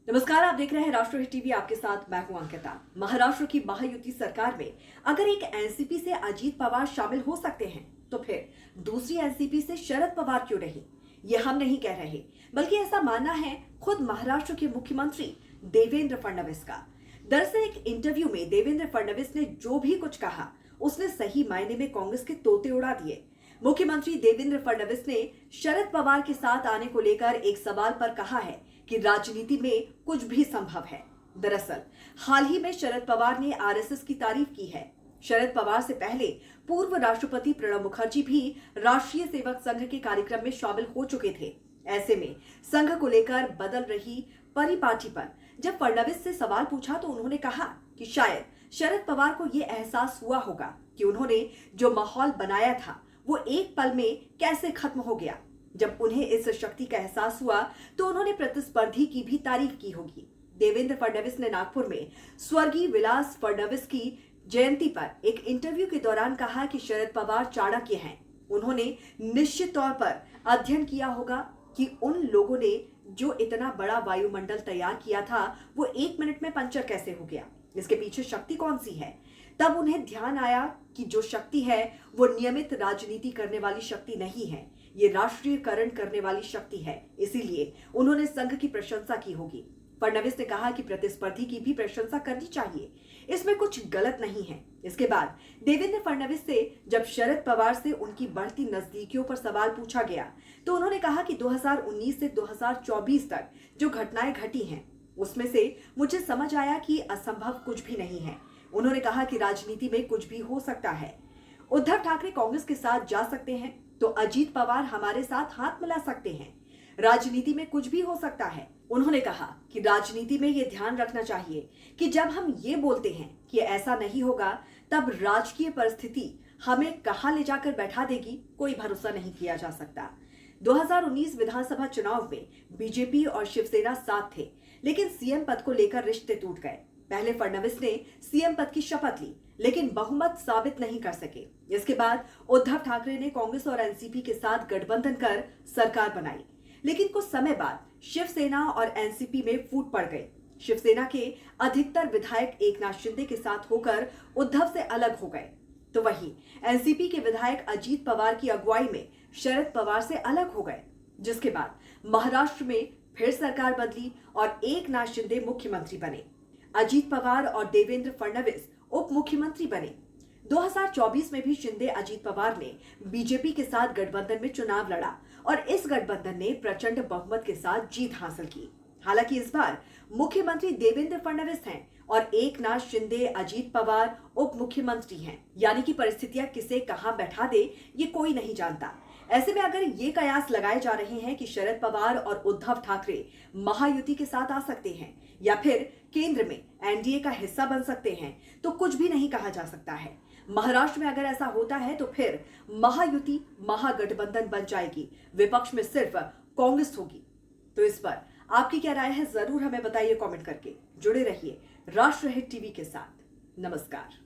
नमस्कार, आप देख रहे हैं राष्ट्रहित टीवी। आपके साथ मैं हूं अंकिता। महाराष्ट्र की महायुति सरकार में अगर एक एनसीपी से अजीत पवार शामिल हो सकते हैं तो फिर दूसरी एनसीपी से शरद पवार क्यों नहीं? ये हम नहीं कह रहे, बल्कि ऐसा मानना है खुद महाराष्ट्र के मुख्यमंत्री देवेंद्र फडणवीस का। दरअसल एक इंटरव्यू में देवेंद्र फडणवीस ने जो भी कुछ कहा उसने सही मायने में कांग्रेस के तोते उड़ा दिए। मुख्यमंत्री देवेंद्र फडणवीस ने शरद पवार के साथ आने को लेकर एक सवाल पर कहा है कि राजनीति में कुछ भी संभव है। दरअसल हाल ही में शरद पवार ने आरएसएस की तारीफ की है। शरद पवार से पहले पूर्व राष्ट्रपति प्रणब मुखर्जी भी राष्ट्रीय सेवक संघ के कार्यक्रम में शामिल हो चुके थे। ऐसे में संघ को लेकर बदल रही परिपाटी पर जब फडणवीस से सवाल पूछा तो उन्होंने कहा कि शायद शरद पवार को यह एहसास हुआ होगा कि उन्होंने जो माहौल बनाया था वो एक पल में कैसे खत्म हो गया। जब उन्हें इस शक्ति का एहसास हुआ तो उन्होंने प्रतिस्पर्धी की भी तारीफ की होगी। देवेंद्र फडणवीस ने नागपुर में स्वर्गीय विलास फडणवीस की जयंती पर एक इंटरव्यू के दौरान कहा कि शरद पवार चाणक्य हैं। उन्होंने निश्चित तौर पर अध्ययन किया होगा कि उन लोगों ने जो इतना बड़ा वायुमंडल तैयार किया था वो 1 मिनट में पंचर कैसे हो गया, इसके पीछे शक्ति कौन सी है। तब उन्हें ध्यान आया कि जो शक्ति है वो नियमित राजनीति करने वाली शक्ति नहीं है, ये राष्ट्रीयकरण करने वाली शक्ति है। इसीलिए उन्होंने संघ की प्रशंसा की होगी। फडणवीस ने कहा कि प्रतिस्पर्धी की भी प्रशंसा करनी चाहिए, इसमें कुछ गलत नहीं है। इसके बाद देवेंद्र फडणवीस से जब शरद पवार से उनकी बढ़ती नजदीकियों पर सवाल पूछा गया तो उन्होंने कहा कि 2019 से 2024 तक जो घटनाएं घटी हैं उसमें से मुझे समझ आया कि असंभव कुछ भी नहीं है। उन्होंने कहा कि राजनीति में कुछ भी हो सकता है। उद्धव ठाकरे कांग्रेस के साथ जा सकते हैं तो अजीत पवार हमारे साथ हाथ मिला सकते हैं। राजनीति में कुछ भी हो सकता है। उन्होंने कहा कि राजनीति में ये ध्यान रखना चाहिए कि जब हम ये बोलते हैं कि ऐसा नहीं होगा तब राजकीय परिस्थिति हमें कहां ले जाकर बैठा देगी, कोई भरोसा नहीं किया जा सकता। 2019 विधानसभा चुनाव में बीजेपी और शिवसेना साथ थे, लेकिन सीएम पद को लेकर रिश्ते टूट गए। पहले फडणवीस ने सीएम पद की शपथ ली लेकिन बहुमत साबित नहीं कर सके। इसके बाद उद्धव ठाकरे ने कांग्रेस और एनसीपी के साथ गठबंधन कर सरकार बनाई, लेकिन कुछ समय बाद शिवसेना और एनसीपी में फूट पड़ गई। शिवसेना के अधिकतर विधायक एकनाथ शिंदे के साथ होकर उद्धव से अलग हो गए, तो वहीं एनसीपी के विधायक अजीत पवार की अगुवाई में शरद पवार से अलग हो गए। जिसके बाद महाराष्ट्र में फिर सरकार बदली और एकनाथ शिंदे मुख्यमंत्री बने। अजीत पवार और देवेंद्र फडणवीस उप मुख्यमंत्री बने। 2024 में भी शिंदे अजीत पवार ने बीजेपी के साथ गठबंधन में चुनाव लड़ा और इस गठबंधन ने प्रचंड बहुमत के साथ जीत हासिल की। हालांकि इस बार मुख्यमंत्री देवेंद्र फडणवीस हैं और एकनाथ शिंदे अजीत पवार उप मुख्यमंत्री हैं, यानी कि परिस्थितियां किसे कहां बैठा दे ये कोई नहीं जानता। ऐसे में अगर ये कयास लगाए जा रहे हैं कि शरद पवार और उद्धव ठाकरे महायुति के साथ आ सकते हैं या फिर केंद्र में एनडीए का हिस्सा बन सकते हैं, तो कुछ भी नहीं कहा जा सकता है। महाराष्ट्र में अगर ऐसा होता है तो फिर महायुति महागठबंधन बन जाएगी, विपक्ष में सिर्फ कांग्रेस होगी। तो इस पर आपकी क्या राय है, जरूर हमें बताइए कमेंट करके। जुड़े रहिए राष्ट्रहित टीवी के साथ। नमस्कार।